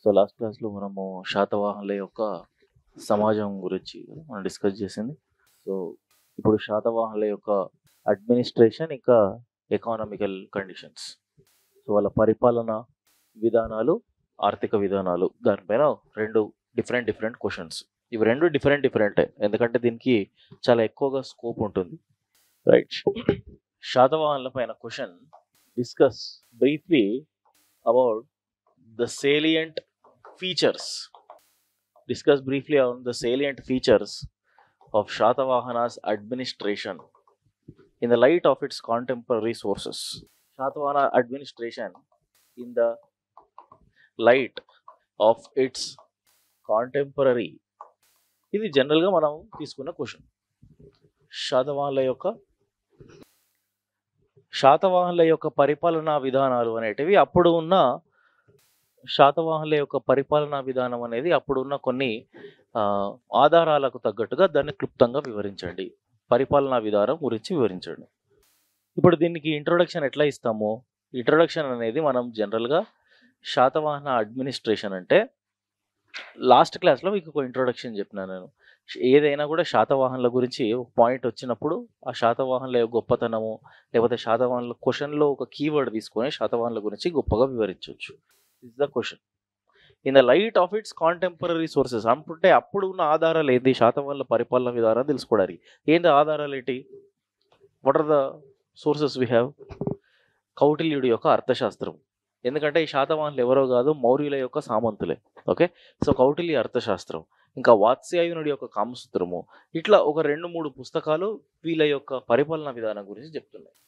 So last క్లాస్లో మనము శాతవాహనుల యొక్క సమాజం గురించి మనం డిస్కస్ చేసింది. సో ఇప్పుడు శాతవాహనుల యొక్క అడ్మినిస్ట్రేషన్ ఇంకా ఎకానమికల్ కండిషన్స్, సో వాళ్ళ పరిపాలన విధానాలు, ఆర్థిక విధానాలు, దానిపైన రెండు డిఫరెంట్ క్వశ్చన్స్. ఇవి రెండు డిఫరెంట్ ఎందుకంటే దీనికి చాలా ఎక్కువగా స్కోప్ ఉంటుంది, రైట్? శాతవాహనుల పైన question, discuss briefly about the salient features. Discuss briefly on the salient features of Shatavahana's administration in the light of its contemporary sources. Shatavahana administration in the light of its contemporary. ఇది జనరల్గా మనం తీసుకున్న question. శాతవాహనుల యొక్క పరిపాలనా విధానాలు అనేటివి అప్పుడు ఉన్న శాతవాహనుల యొక్క పరిపాలనా విధానం అనేది అప్పుడున్న కొన్ని ఆధారాలకు తగ్గట్టుగా దాన్ని క్లుప్తంగా వివరించండి. పరిపాలనా విధానం గురించి వివరించండి. ఇప్పుడు దీనికి ఇంట్రొడక్షన్ ఎట్లా ఇస్తాము? ఇంట్రొడక్షన్ అనేది మనం జనరల్గా శాతవాహన అడ్మినిస్ట్రేషన్ అంటే లాస్ట్ క్లాస్లో మీకు ఒక ఇంట్రొడక్షన్ చెప్పినాను నేను. ఏదైనా కూడా శాతవాహనుల గురించి ఒక పాయింట్ వచ్చినప్పుడు ఆ శాతవాహనుల యొక్క గొప్పతనము లేకపోతే శాతవాహనుల క్వశ్చన్లో ఒక కీవర్డ్ తీసుకొని శాతవాహనుల గురించి గొప్పగా వివరించవచ్చు. Is the question in the light of it's contemporary sources. అంటే అప్పుడు ఉన్న ఆధారాలు ఏంటి? శాతవాహనుల పరిపాలన విధానం తెలుసుకోవడానికి ఏంటి ఆధారాలు ఏంటి? What are the sources we have? కౌటిల్యుడి యొక్క అర్థశాస్త్రం. ఎందుకంటే ఈ శాతవాహనులు ఎవరో కాదు, మౌర్యుల యొక్క సామంతులే. ఓకే, సో కౌటిల్య అర్థశాస్త్రం, ఇంకా వాత్స్యాయనుడి యొక్క కామసూత్రము, ఇట్లా ఒక 2-3 పుస్తకాలు వీళ్ళ యొక్క పరిపాలన విధానం గురించి చెప్తున్నాయి.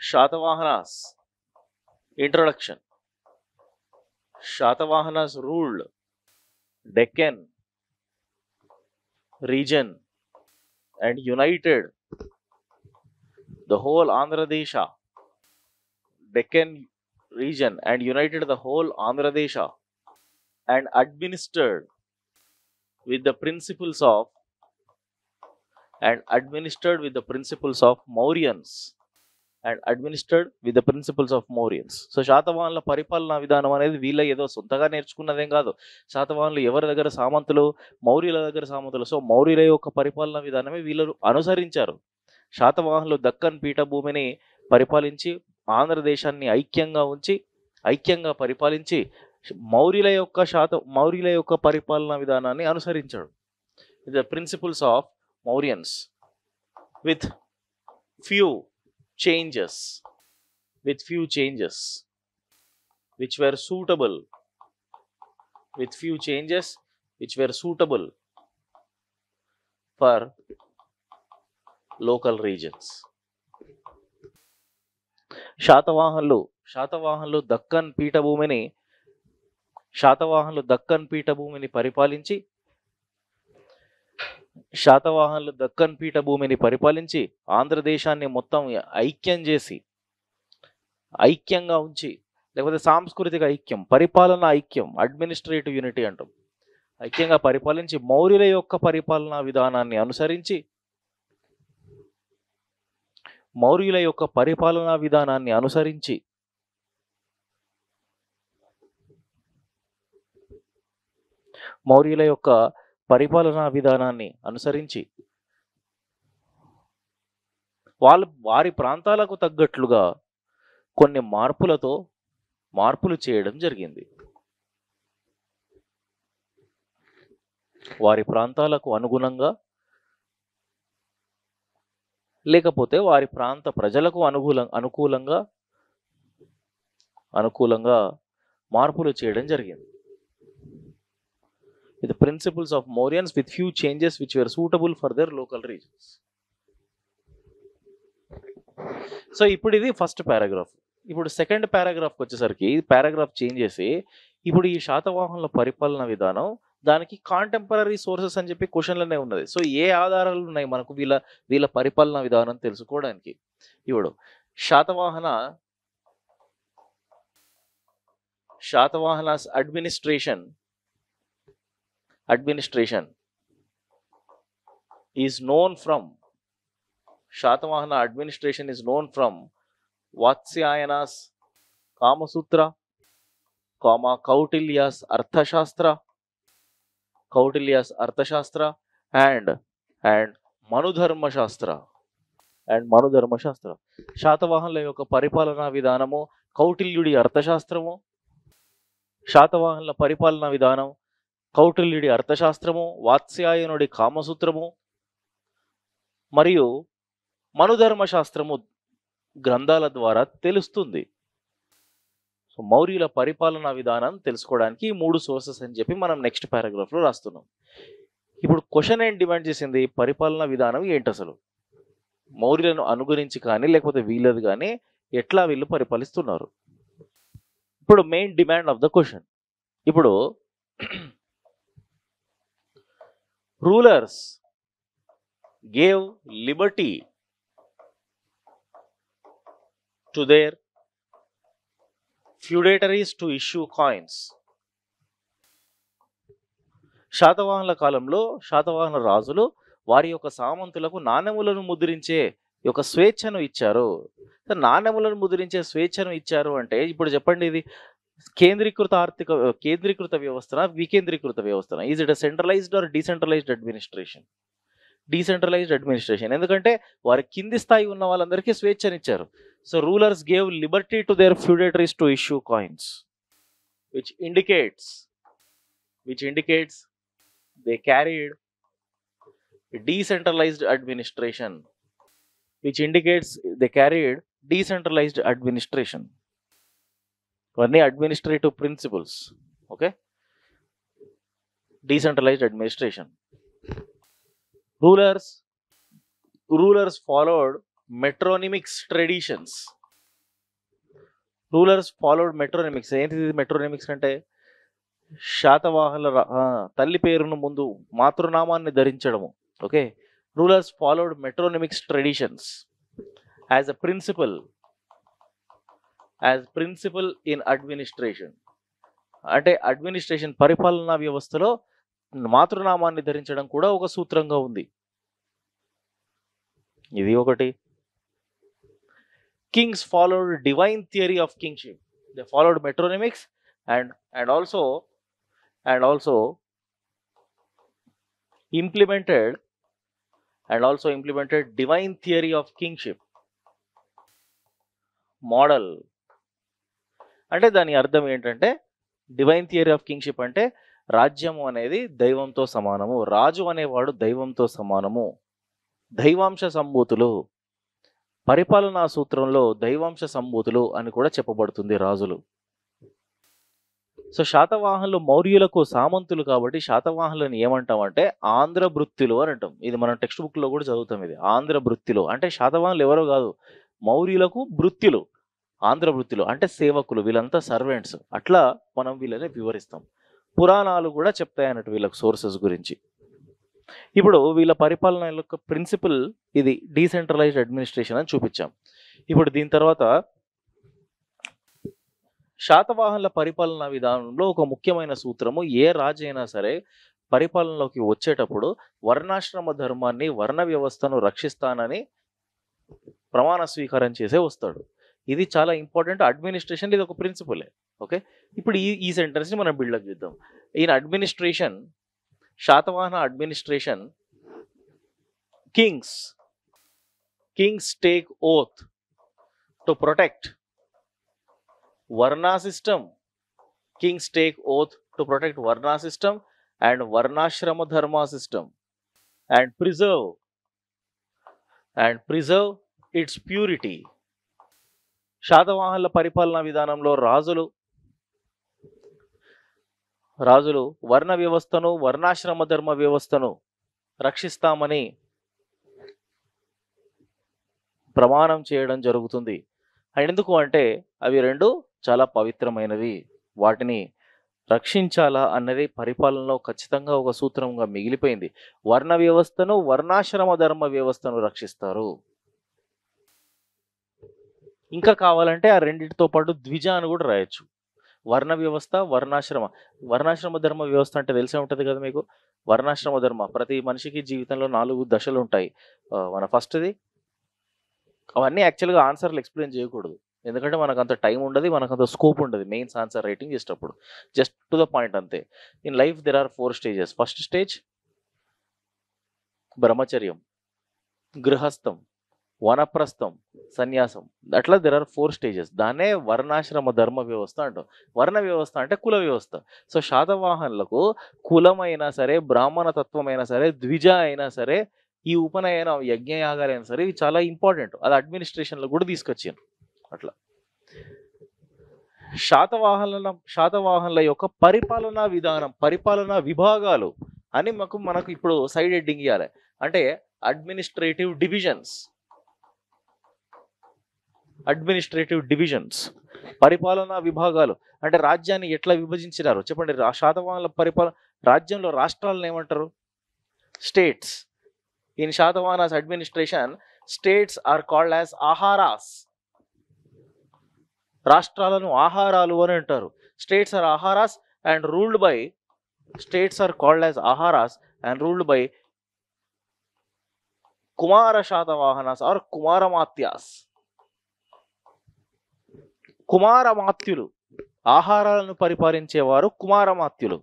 Satavahanas introduction. Shatavahanas ruled Deccan region and united the whole Andhra Desha. Deccan region and united the whole Andhra Desha and administered with the principles of Mauryans. So శాతవాహనుల పరిపాలనా విధానం అనేది వీళ్ళ ఏదో సొంతగా నేర్చుకున్నదేం కాదు. శాతవాహనులు ఎవరి దగ్గర సామంతులు? మౌర్యుల దగ్గర సామంతులు. సో మౌర్యుల యొక్క పరిపాలనా విధానమే వీళ్ళు అనుసరించారు. శాతవాహనులు దక్కన్ పీఠభూమిని పరిపాలించి ఆంధ్రదేశాన్ని ఐక్యంగా పరిపాలించి మౌర్యుల యొక్క పరిపాలనా విధానాన్ని అనుసరించాడు. The principles of Mauryans with few changes which were suitable for local regions. శాతవాహనులు దక్కన్ పీఠభూమిని పరిపాలించి ఆంధ్రదేశాన్ని మొత్తం ఐక్యంగా ఉంచి, లేకపోతే సాంస్కృతిక ఐక్యం, పరిపాలన ఐక్యం, అడ్మినిస్ట్రేటివ్ యూనిటీ అంటాం, ఐక్యంగా పరిపాలించి మౌర్యుల యొక్క పరిపాలనా విధానాన్ని అనుసరించి వారి ప్రాంతాలకు తగ్గట్లుగా కొన్ని మార్పులు చేయడం జరిగింది. వారి ప్రాంతాలకు అనుగుణంగా లేకపోతే వారి ప్రాంత ప్రజలకు అనుకూలంగా మార్పులు చేయడం జరిగింది. The principles of Mauryans with few changes which were suitable for their local regions. So ఇప్పుడు ఇది ఫస్ట్ పారాగ్రాఫ్. ఇప్పుడు సెకండ్ పారాగ్రాఫ్కి వచ్చేసరికి పారాగ్రాఫ్ చేంజ్ చేసి ఇప్పుడు ఈ శాతవాహనుల పరిపాలన విధానం దానికి కాంటెంపరీ సోర్సెస్ అని చెప్పి క్వశ్చన్లోనే ఉన్నది. సో ఏ ఆధారాలు ఉన్నాయి మనకు వీళ్ళ పరిపాలన విధానం తెలుసుకోవడానికి? ఇప్పుడు Satavahanas administration is known from Shatavahana administration is known from Vatsyayana's Kama Sutra కౌటిల్యాస్ అర్థశాస్త్ర, కౌటిల్యాస్ అర్థశాస్త్ర అండ్ అండ్ మనుధర్మశాస్త్ర మనుధర్మశాస్త్ర. శాతవాహనుల యొక్క పరిపాలనా విధానము, కౌటిల్యుడి అర్థశాస్త్రము, శాతవాహనుల పరిపాలనా విధానం, కౌటిల్యుడి అర్థశాస్త్రము, వాత్స్యాయనుడి కామసూత్రము మరియు మనుధర్మశాస్త్రము గ్రంథాల ద్వారా తెలుస్తుంది. సో మౌర్యుల పరిపాలనా విధానం తెలుసుకోవడానికి ఈ 3 సోర్సెస్ అని చెప్పి మనం నెక్స్ట్ పారాగ్రాఫ్లో రాస్తున్నాం. ఇప్పుడు క్వశ్చన్ ఏం డిమాండ్ చేసింది? పరిపాలనా విధానం ఏంటి అసలు? మౌర్యులను అనుగురించి కానీ లేకపోతే వీళ్ళది కానీ ఎట్లా వీళ్ళు పరిపాలిస్తున్నారు? ఇప్పుడు main demand of the question. ఇప్పుడు rulers gave liberty to their feudatories to issue coins. శాతవాహనుల కాలంలో శాతవాహన రాజులు వారి యొక్క సామంతులకు నాణెములను ముద్రించే యొక్క స్వేచ్ఛను ఇచ్చారు. నాణెములను ముద్రించే స్వేచ్ఛను ఇచ్చారు అంటే ఇప్పుడు చెప్పండి, ఇది కేంద్రీకృత వ్యవస్థన, వికేంద్రీకృత వ్యవస్థన? Is it a centralised or decentralised administration? Decentralised administration. ఎందుకంటే వారి కింది స్థాయి ఉన్న వాళ్ళందరికీ స్వేచ్ఛనిచ్చారు. So rulers gave liberty to their feudatories to issue coins, which indicates they carried decentralized administration, ఇవన్నీ administrative principles. Okay, decentralised administration. Rulers followed metronymics traditions. ఏంటిది metronymics అంటే? శాతవాహనుల తల్లి పేరును ముందు మాతృనామాన్ని ధరించడము. Okay, rulers followed metronymics traditions as principle in administration. అంటే అడ్మినిస్ట్రేషన్ పరిపాలనా వ్యవస్థలో మాతృనామాన్ని ధరించడం కూడా ఒక సూత్రంగా ఉంది. ఇది ఒకటి. Kings followed divine theory of kingship. They followed metronymics and also implemented divine theory of kingship model. అంటే దాని అర్థం ఏంటంటే, డివైన్ థియరీ ఆఫ్ కింగ్షిప్ అంటే రాజ్యము అనేది దైవంతో సమానము, రాజు అనేవాడు దైవంతో సమానము, దైవాంశ సంభూతులు, పరిపాలనా సూత్రంలో దైవాంశ సంభూతులు అని కూడా చెప్పబడుతుంది రాజులు. సో శాతవాహనులు మౌర్యులకు సామంతులు కాబట్టి శాతవాహనులను ఏమంటామంటే ఆంధ్రభృత్యులు అని అంటాం. ఇది మనం టెక్స్ట్ బుక్లో కూడా చదువుతాం. ఇది ఆంధ్రభృత్యులు అంటే శాతవాహనులు ఎవరో కాదు, మౌర్యులకు భృత్యులు, ఆంధ్రభృత్యులు అంటే సేవకులు, వీళ్ళంతా సర్వెంట్స్. అట్లా మనం వీళ్ళని వివరిస్తాం. పురాణాలు కూడా చెప్తాయి అన్నట్టు వీళ్ళకు సోర్సెస్ గురించి. ఇప్పుడు వీళ్ళ పరిపాలన యొక్క ప్రిన్సిపల్ ఇది డీసెంట్రలైజ్డ్ అడ్మినిస్ట్రేషన్ అని చూపించాం. ఇప్పుడు దీని తర్వాత శాతవాహనుల పరిపాలనా విధానంలో ఒక ముఖ్యమైన సూత్రము, ఏ రాజు అయినా సరే పరిపాలనలోకి వచ్చేటప్పుడు వర్ణాశ్రమ ధర్మాన్ని, వర్ణ వ్యవస్థను రక్షిస్తానని ప్రమాణ స్వీకారం చేసే వస్తాడు. ఇది చాలా ఇంపార్టెంట్. అడ్మినిస్ట్రేషన్ ఇది ఒక ప్రిన్సిపలే. ఓకే, ఇప్పుడు ఈ సెంటెన్స్ని మనం బిల్డప్ చేద్దాం. ఈయన administration, Satavahana administration, Kings take oath to protect Varna system. Kings take oath to protect Varna system and Varnashrama Dharma system and preserve its purity. శాతవాహనుల పరిపాలనా విధానంలో రాజులు వర్ణ వ్యవస్థను, వర్ణాశ్రమ ధర్మ వ్యవస్థను రక్షిస్తామని ప్రమాణం చేయడం జరుగుతుంది. ఎందుకు అంటే అవి రెండు చాలా పవిత్రమైనవి, వాటిని రక్షించాలా అన్నది పరిపాలనలో ఖచ్చితంగా ఒక సూత్రంగా మిగిలిపోయింది. వర్ణ వ్యవస్థను, వర్ణాశ్రమ ధర్మ వ్యవస్థను రక్షిస్తారు. ఇంకా కావాలంటే ఆ రెండింటితో పాటు ద్విజ అని కూడా రాయొచ్చు. వర్ణ వ్యవస్థ, వర్ణాశ్రమ ధర్మ వ్యవస్థ అంటే తెలిసే ఉంటుంది కదా మీకు. వర్ణాశ్రమ ధర్మ, ప్రతి మనిషికి జీవితంలో 4 దశలు ఉంటాయి. మన ఫస్ట్ది, అవన్నీ యాక్చువల్గా ఆన్సర్లు ఎక్స్ప్లెయిన్ చేయకూడదు. ఎందుకంటే మనకు అంత టైం ఉండదు, మనకు అంత స్కోప్ ఉండదు మెయిన్స్ ఆన్సర్ రైటింగ్ చేసేటప్పుడు. జస్ట్ టు ద పాయింట్ అంతే. In life there are 4 stages. First stage బ్రహ్మచర్యం, గృహస్థం, వనప్రస్థం, సన్యాసం. అట్లా దెర్ ఆర్ 4 స్టేజెస్. దాన్నే వర్ణాశ్రమ ధర్మ వ్యవస్థ అంటాం. వర్ణ వ్యవస్థ అంటే కుల వ్యవస్థ. సో శాతవాహనులకు కులమైనా సరే, బ్రాహ్మణ తత్వమైనా సరే, ద్విజ అయినా సరే, ఈ ఉపనయన యజ్ఞయాగాలైనా సరే ఇవి చాలా ఇంపార్టెంట్. అది అడ్మినిస్ట్రేషన్లో కూడా తీసుకొచ్చాను. అట్లా శాతవాహనుల యొక్క పరిపాలనా విధానం, పరిపాలనా విభాగాలు అని మనకు ఇప్పుడు సైడ్ హెడ్డింగ్ ఇవ్వాలి. అంటే అడ్మినిస్ట్రేటివ్ డివిజన్స్, పరిపాలనా విభాగాలు. అంటే రాజ్యాన్ని ఎట్లా విభజించినారు చెప్పండి. శాతవాహనుల రాజ్యంలో రాష్ట్రాలను ఏమంటారు? States. In Satavahanas administration states are called as aharas. రాష్ట్రాలను ఆహారాలు అని అంటారు. States are aharas and ruled by Kumara Satavahanas or Kumaramatyas. కుమారమాత్యులు, ఆహారాలను పరిపాలించేవారు కుమారమాత్యులు.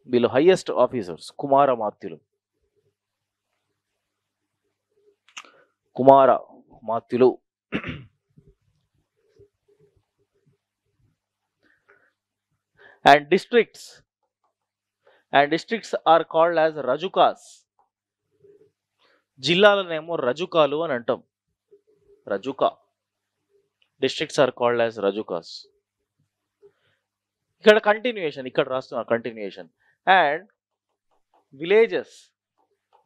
వీళ్ళు హైయెస్ట్ ఆఫీసర్స్ కుమారమాత్యులు. and districts are called as rajukas. జిల్లాలనేమో రజుకాలు అని అంటాం. Rajuka. Districts are called as rajukas. ఇక్కడ రాస్తున్నా continuation. And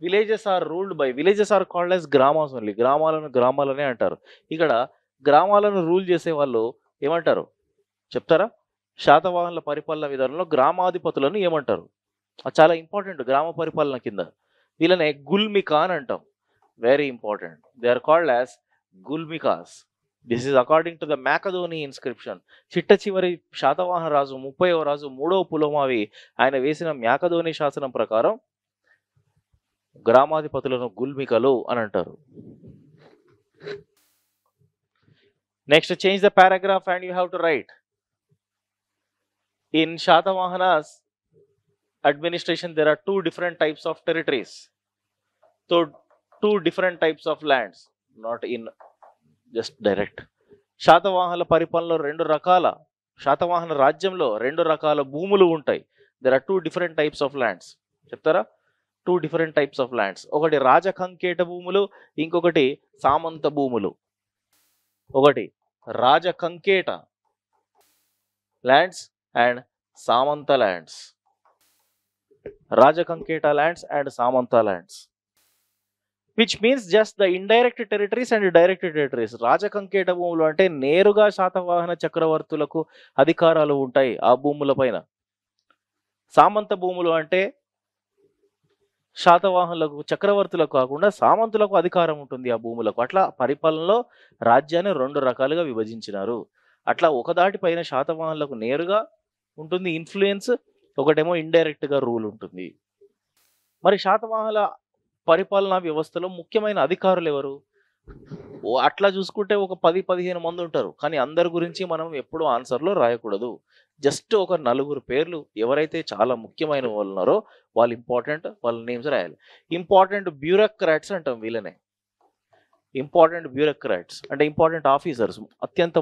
villages are ruled by, villages are called as gramas only. గ్రామాలనే అంటారు. ఇక్కడ గ్రామాలను రూల్ చేసే వాళ్ళు ఏమంటారు చెప్తారా? శాతవాహనుల పరిపాలన విధానంలో గ్రామాధిపతులను ఏమంటారు? అది చాలా ఇంపార్టెంట్ గ్రామ పరిపాలన కింద. వీళ్ళనే గుల్మికా అని అంటాం. Very important. They are called as gulmikas. This is according to the Myakadoni inscription. చిట్ట చివరి శాతవాహన రాజు 30వ రాజు 3వ పులోమావి ఆయన వేసిన మ్యాకధోని శాసనం ప్రకారం గ్రామాధిపతులను గుల్మికలు అని అంటారు. Next, change the paragraph and you have to right. In Shatavahanas administration, there are 2 different types of territories. So 2 different types of lands, not in just direct. శాతవాహనుల పరిపాలనలో 2 రకాల, శాతవాహన రాజ్యంలో 2 రకాల భూములు ఉంటాయి. There are 2 different types of lands. చెప్తారా? 2 different types of lands. ఒకటి రాజకంకేట భూములు, ఇంకొకటి సామంత భూములు. ఒకటి రాజకంకేట lands and Samanta lands. Rajakanketa lands and Samanta lands, which means just the indirect territories and direct territories. రాజకంకేట భూములు అంటే నేరుగా శాతవాహన చక్రవర్తులకు అధికారాలు ఉంటాయి ఆ భూముల పైన. సామంత భూములు అంటే శాతవాహనులకు చక్రవర్తులకు కాకుండా సామంతులకు అధికారం ఉంటుంది ఆ భూములకు. అట్లా పరిపాలనలో రాజ్యాన్ని 2 రకాలుగా విభజించినారు. అట్లా ఒకదాటి పైన శాతవాహనులకు నేరుగా ఉంటుంది ఇన్ఫ్లుయెన్స్, ఒకటేమో ఇండైరెక్ట్ గా రూల్ ఉంటుంది. మరి శాతవాహనుల పరిపాలనా వ్యవస్థలో ముఖ్యమైన అధికారులు ఎవరు? అట్లా చూసుకుంటే ఒక 10-15 మంది ఉంటారు. కానీ అందరి గురించి మనం ఎప్పుడూ ఆన్సర్లో రాయకూడదు. జస్ట్ ఒక 4 పేర్లు ఎవరైతే చాలా ముఖ్యమైన వాళ్ళు ఉన్నారో వాళ్ళు ఇంపార్టెంట్, వాళ్ళ నేమ్స్ రాయాలి. ఇంపార్టెంట్ బ్యూరోక్రాట్స్ అంటాం వీళ్ళనే. ఇంపార్టెంట్ బ్యూరోక్రాట్స్ అంటే ఇంపార్టెంట్ ఆఫీసర్స్, అత్యంత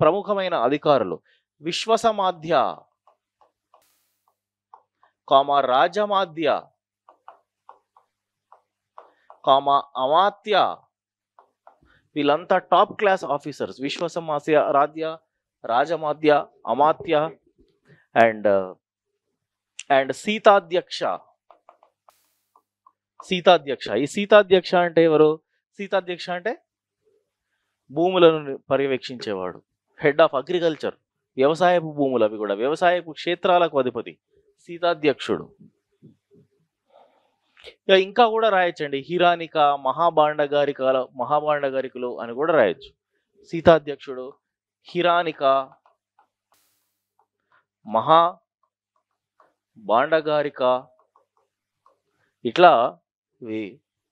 ప్రముఖమైన అధికారులు. విశ్వసమాధ్య, రాజమాధ్య, అమాత్య, వీళ్ళంతా టాప్ క్లాస్ ఆఫీసర్స్. విశ్వసమాధ్య, రాజమాధ్య, అమాత్య అండ్ సీతాధ్యక్ష. ఈ సీతాధ్యక్ష అంటే ఎవరు? సీతాధ్యక్ష అంటే భూములను పర్యవేక్షించేవాడు, హెడ్ ఆఫ్ అగ్రికల్చర్. వ్యవసాయపు భూములు, అవి కూడా వ్యవసాయపు క్షేత్రాలకు అధిపతి సీతాధ్యక్షుడు. ఇంకా కూడా రాయొచ్చండి, హిరానిక, మహాభాండగారికలు అని కూడా రాయొచ్చు. సీతాధ్యక్షుడు, హిరానిక, మహాభాండగారిక, ఇట్లా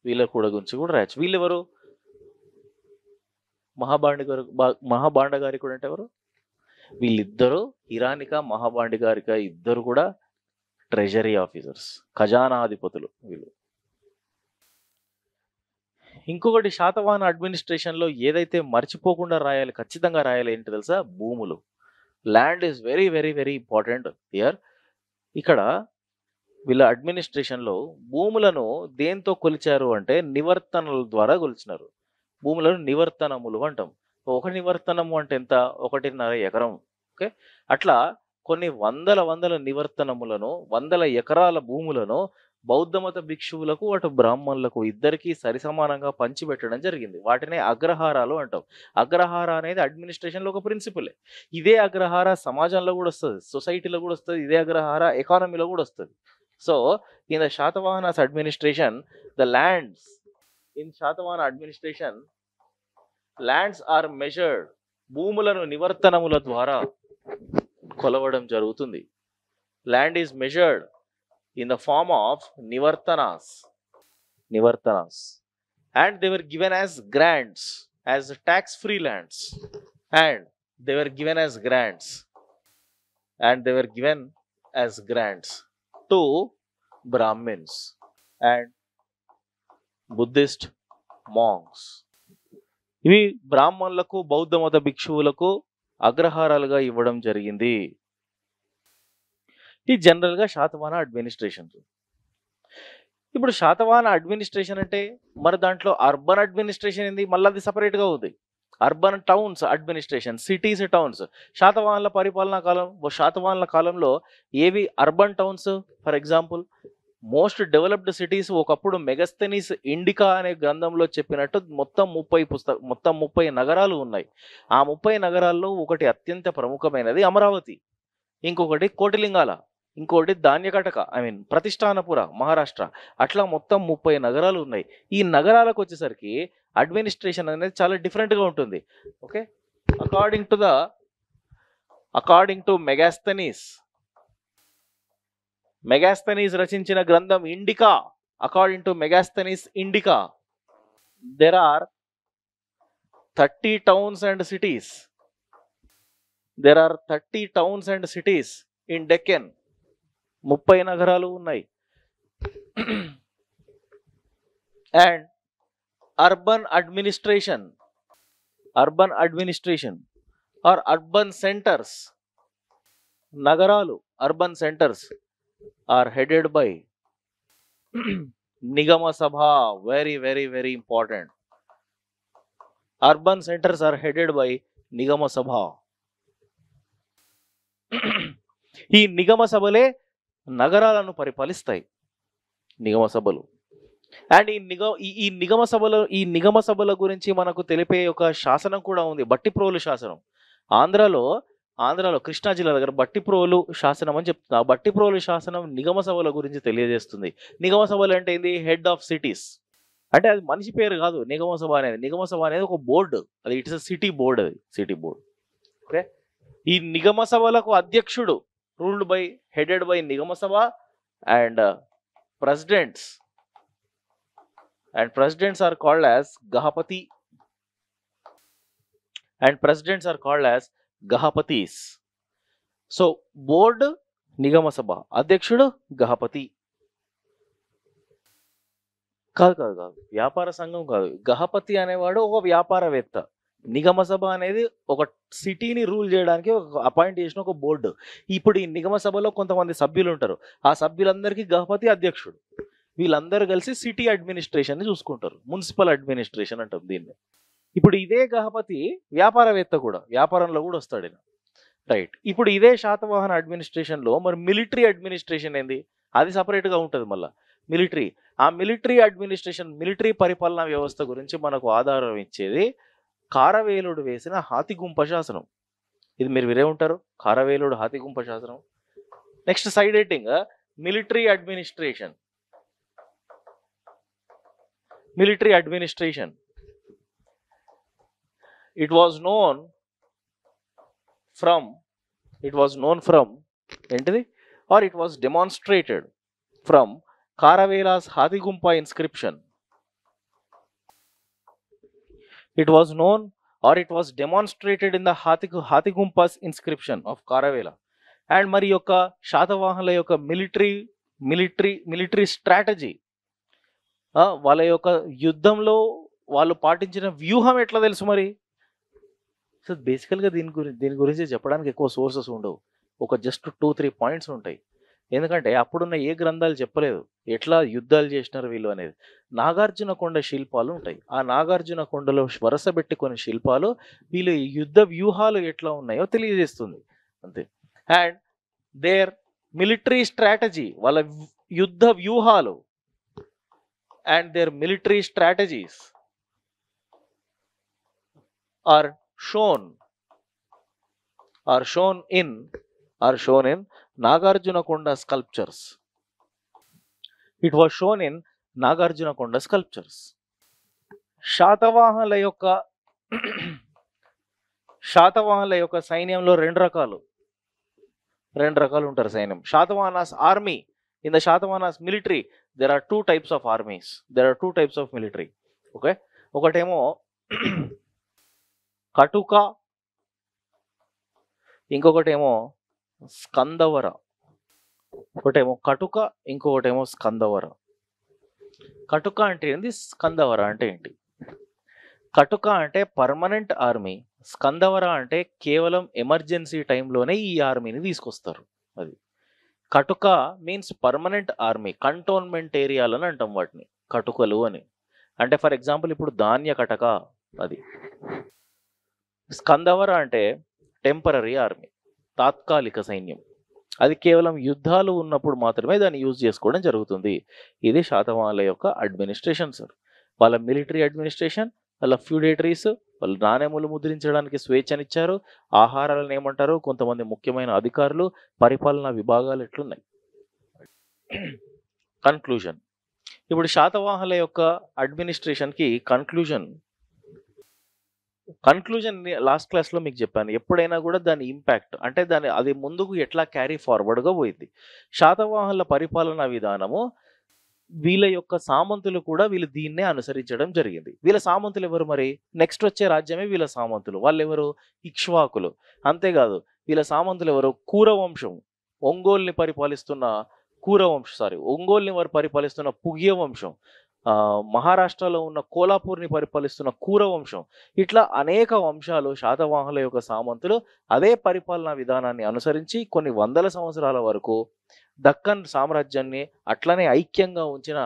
వీళ్ళ కూడా గురించి కూడా రాయొచ్చు. వీళ్ళెవరు? మహాబాండగారికుడు అంటే ఎవరు? వీళ్ళిద్దరూ హిరానిక మహాబాండగారిక ఇద్దరు కూడా ట్రెజరీ ఆఫీసర్స్, ఖజానాధిపతులు వీళ్ళు. ఇంకొకటి శాతవాహన అడ్మినిస్ట్రేషన్లో ఏదైతే మర్చిపోకుండా రాయాలి, ఖచ్చితంగా రాయాలి ఏంటి తెలుసా? భూములు. Land is very very very important here. ఇక్కడ వీళ్ళ అడ్మినిస్ట్రేషన్లో భూములను దేంతో కొలిచారు అంటే నివర్తనల ద్వారా కొలిచినారు. భూములను నివర్తనములు అంటాం. ఒక నివర్తనము అంటే ఎంత? 1.5 ఎకరం. ఓకే, అట్లా కొన్ని వందల నివర్తనములను, వందల ఎకరాల భూములను బౌద్ధమత భిక్షువులకు అటు బ్రాహ్మణులకు ఇద్దరికీ సరిసమానంగా పంచిపెట్టడం జరిగింది. వాటినే అగ్రహారాలు అంటాం. అగ్రహార అనేది అడ్మినిస్ట్రేషన్లో ఒక ప్రిన్సిపలే. ఇదే అగ్రహార సమాజంలో కూడా వస్తుంది, సొసైటీలో కూడా వస్తుంది, ఇదే అగ్రహార ఎకానమీలో కూడా వస్తుంది. So in the Satavahanas administration, the lands in Satavahana administration, lands are measured. భూములను నివర్తనముల ద్వారా కొలవడం జరుగుతుంది. Land is measured in the form of nivartanas, and they were given as grants, as tax-free lands, and they were given as grants, to Brahmins and Buddhist monks. ఇవి బ్రాహ్మణులకు, బౌద్ధ మత భిక్షువులకు అగ్రహారాలుగా ఇవ్వడం జరిగింది. ఇది జనరల్గా శాతవాహన అడ్మినిస్ట్రేషన్. ఇప్పుడు శాతవాహన అడ్మినిస్ట్రేషన్ అంటే మరి దాంట్లో అర్బన్ అడ్మినిస్ట్రేషన్ ఏంది? మళ్ళీ అది సపరేట్గా ఉంది. Urban towns administration, cities, towns. శాతవాహనుల కాలంలో ఏవి urban towns? For example, most developed cities ఒకప్పుడు మెగస్తనీస్ ఇండికా అనే గ్రంథంలో చెప్పినట్టు మొత్తం 30 నగరాలు ఉన్నాయి. ఆ 30 నగరాల్లో ఒకటి అత్యంత ప్రముఖమైనది అమరావతి, ఇంకొకటి కోటిలింగాల, ఇంకోటి ధాన్యకటక, ప్రతిష్టానపుర, మహారాష్ట్ర. అట్లా మొత్తం 30 నగరాలు ఉన్నాయి. ఈ నగరాలకు వచ్చేసరికి అడ్మినిస్ట్రేషన్ అనేది చాలా డిఫరెంట్గా ఉంటుంది. ఓకే, అకార్డింగ్ టు మెగాస్తనీస్ రచించిన గ్రంథం Indica, according to Megasthenes Indica, there are 30 towns and cities. There are 30 towns and cities in Deccan. 30 నగరాలు ఉన్నాయి. And urban administration or urban centers, నగరాలు, urban centers are headed by Nigama Sabha. Very very very important. Urban centers are headed by Nigama Sabha. ఈ నిగమ సభలే నగరాలను పరిపాలిస్తాయి, నిగమ సభలు. And ఈ నిగమ సభల గురించి మనకు తెలిపే ఒక శాసనం కూడా ఉంది, బట్టిప్రోలు శాసనం. ఆంధ్రాలో కృష్ణా జిల్లా దగ్గర బట్టిప్రోలు శాసనం అని చెప్తుంది. ఆ బట్టిప్రోలు శాసనం నిగమ సభల గురించి తెలియజేస్తుంది. నిగమ సభలు అంటే ఏంది? Head of cities. అంటే అది మనిషి పేరు కాదు నిగమ సభ అనేది. నిగమ సభ అనేది ఒక బోర్డు, అది ఇట్స్ సిటీ బోర్డ్, అది సిటీ బోర్డ్. ఓకే, ఈ నిగమ సభలకు అధ్యక్షుడు headed by నిగమ Sabha and presidents are called as Gahapatis. So board నిగమ సభ, అధ్యక్షుడు గహపతి. కాదు, వ్యాపార సంఘం కాదు. గహపతి అనేవాడు ఒక వ్యాపారవేత్త. నిగమ సభ అనేది ఒక సిటీని రూల్ చేయడానికి అపాయింట్ చేసిన ఒక బోర్డు. ఇప్పుడు ఈ నిగమ సభలో కొంతమంది సభ్యులు ఉంటారు. ఆ సభ్యులందరికీ గహపతి అధ్యక్షుడు. వీళ్ళందరూ కలిసి సిటీ అడ్మినిస్ట్రేషన్ని చూసుకుంటారు. మున్సిపల్ అడ్మినిస్ట్రేషన్ అంటాం దీన్ని. ఇప్పుడు ఇదే గహపతి వ్యాపారవేత్త కూడా, వ్యాపారంలో కూడా వస్తాడు. రైట్. ఇప్పుడు ఇదే శాతవాహన అడ్మినిస్ట్రేషన్లో మరి మిలిటరీ అడ్మినిస్ట్రేషన్ ఏంది? అది సపరేట్గా ఉంటుంది మళ్ళీ. ఆ మిలిటరీ అడ్మినిస్ట్రేషన్, మిలిటరీ పరిపాలనా వ్యవస్థ గురించి మనకు ఆధారం ఇచ్చేది కారవేలుడు వేసిన హాతిగుంప శాసనం. ఇది మీరు వినే ఉంటారు, కారవేలుడు హాతిగుంప శాసనం. Next side heading military administration. It was known from ఏంటిది, or it was demonstrated from Karavela's Hathigumpa inscription. It was known or it was demonstrated in the Hathigumpha inscription of Kharavela. And మరి యొక్క శాతవాహనుల యొక్క మిలిటరీ స్ట్రాటజీ, వాళ్ళ యొక్క యుద్ధంలో వాళ్ళు పాటించిన వ్యూహం ఎట్లా తెలుసు మరి? సో బేసికల్గా దీని గురించి చెప్పడానికి ఎక్కువ సోర్సెస్ ఉండవు, ఒక జస్ట్ 2-3 పాయింట్స్ ఉంటాయి. ఎందుకంటే అప్పుడున్న ఏ గ్రంథాలు చెప్పలేదు ఎట్లా యుద్ధాలు చేసినారు వీళ్ళు అనేది. నాగార్జున కొండ శిల్పాలు ఉంటాయి, ఆ నాగార్జున కొండలో వరసబెట్టి కొన్ని శిల్పాలు వీళ్ళు యుద్ధ వ్యూహాలు ఎట్లా ఉన్నాయో తెలియజేస్తుంది అంతే. అండ్ దేర్ మిలిటరీ స్ట్రాటజీ, వాళ్ళ యుద్ధ వ్యూహాలు and their military strategies are shown in Nagarjunakonda sculptures. It was shown in Nagarjunakonda sculptures. శాతవాహనుల యొక్క సైన్యంలో రెండు రకాలు ఉంటారు సైన్యం. Satavahanas army, in the Satavahanas military there are two types of armies, there are two types of military. Okay, ఒకటేమో కటుక, ఇంకొకటేమో స్కందవర. ఒకటేమో కటుక, ఇంకొకటేమో స్కందవర. కటుక అంటే ఏంటి, స్కందవర అంటే ఏంటి? కటుక అంటే పర్మనెంట్ ఆర్మీ, స్కందవర అంటే కేవలం ఎమర్జెన్సీ టైంలోనే ఈ ఆర్మీని తీసుకొస్తారు. అది కటుక మీన్స్ పర్మనెంట్ ఆర్మీ, కంటోన్మెంట్ ఏరియాలని అంటాం వాటిని కటుకలు అని. అంటే ఫర్ ఎగ్జాంపుల్ ఇప్పుడు ధాన్య కటక అది. స్కందవర అంటే టెంపరరీ ఆర్మీ, తాత్కాలిక సైన్యం, అది కేవలం యుద్ధాలు ఉన్నప్పుడు మాత్రమే దాన్ని యూజ్ చేసుకోవడం జరుగుతుంది. ఇది శాతవాహనుల యొక్క అడ్మినిస్ట్రేషన్ సార్. వాళ్ళ మిలిటరీ అడ్మినిస్ట్రేషన్, వాళ్ళ ఫ్యూడేటరీస్, వాళ్ళు నాణెములు ముద్రించడానికి స్వేచ్ఛనిచ్చారు, ఆహారాలను ఏమంటారు, కొంతమంది ముఖ్యమైన అధికారులు, పరిపాలనా విభాగాలు ఎట్లున్నాయి. కన్క్లూజన్, ఇప్పుడు శాతవాహనుల యొక్క అడ్మినిస్ట్రేషన్కి కన్క్లూజన్ లాస్ట్ క్లాస్లో మీకు చెప్పాను. ఎప్పుడైనా కూడా దాని ఇంపాక్ట్ అంటే అది ముందుకు ఎట్లా క్యారీ ఫార్వర్డ్గా పోయింది. శాతవాహనుల పరిపాలనా విధానము, వీళ్ళ యొక్క సామంతులు కూడా వీళ్ళు దీన్నే అనుసరించడం జరిగింది. వీళ్ళ సామంతులు ఎవరు మరి? నెక్స్ట్ వచ్చే రాజ్యమే వీళ్ళ సామంతులు. వాళ్ళు ఎవరు? ఇక్ష్వాకులు. అంతేకాదు వీళ్ళ సామంతులు ఎవరు? కూరవంశం, ఒంగోల్ని వారు పరిపాలిస్తున్న పుగ్య వంశం, మహారాష్ట్రలో ఉన్న కోలాపూర్ని పరిపాలిస్తున్న కూరవంశం. ఇట్లా అనేక వంశాలు శాతవాహనుల యొక్క సామంతులు అదే పరిపాలనా విధానాన్ని అనుసరించి కొన్ని వందల సంవత్సరాల వరకు దక్కన్ సామ్రాజ్యాన్ని అట్లనే ఐక్యంగా ఉంచిన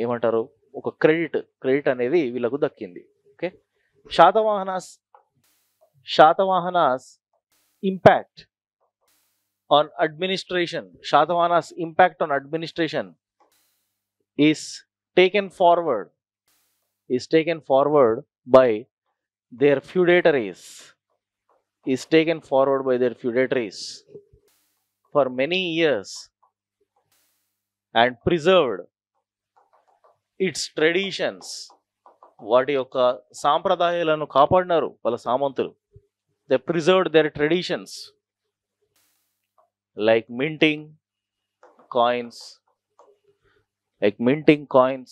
ఏమంటారు ఒక క్రెడిట్ అనేది వీళ్ళకు దక్కింది. Okay, Satavahanas impact on administration, Satavahanas impact on administration is taken forward by their feudatories, for many years and preserved its traditions. వాటి యొక్క సాంప్రదాయాలను కాపాడినారు వాళ్ళ సామంతులు. They preserved their traditions like minting coins,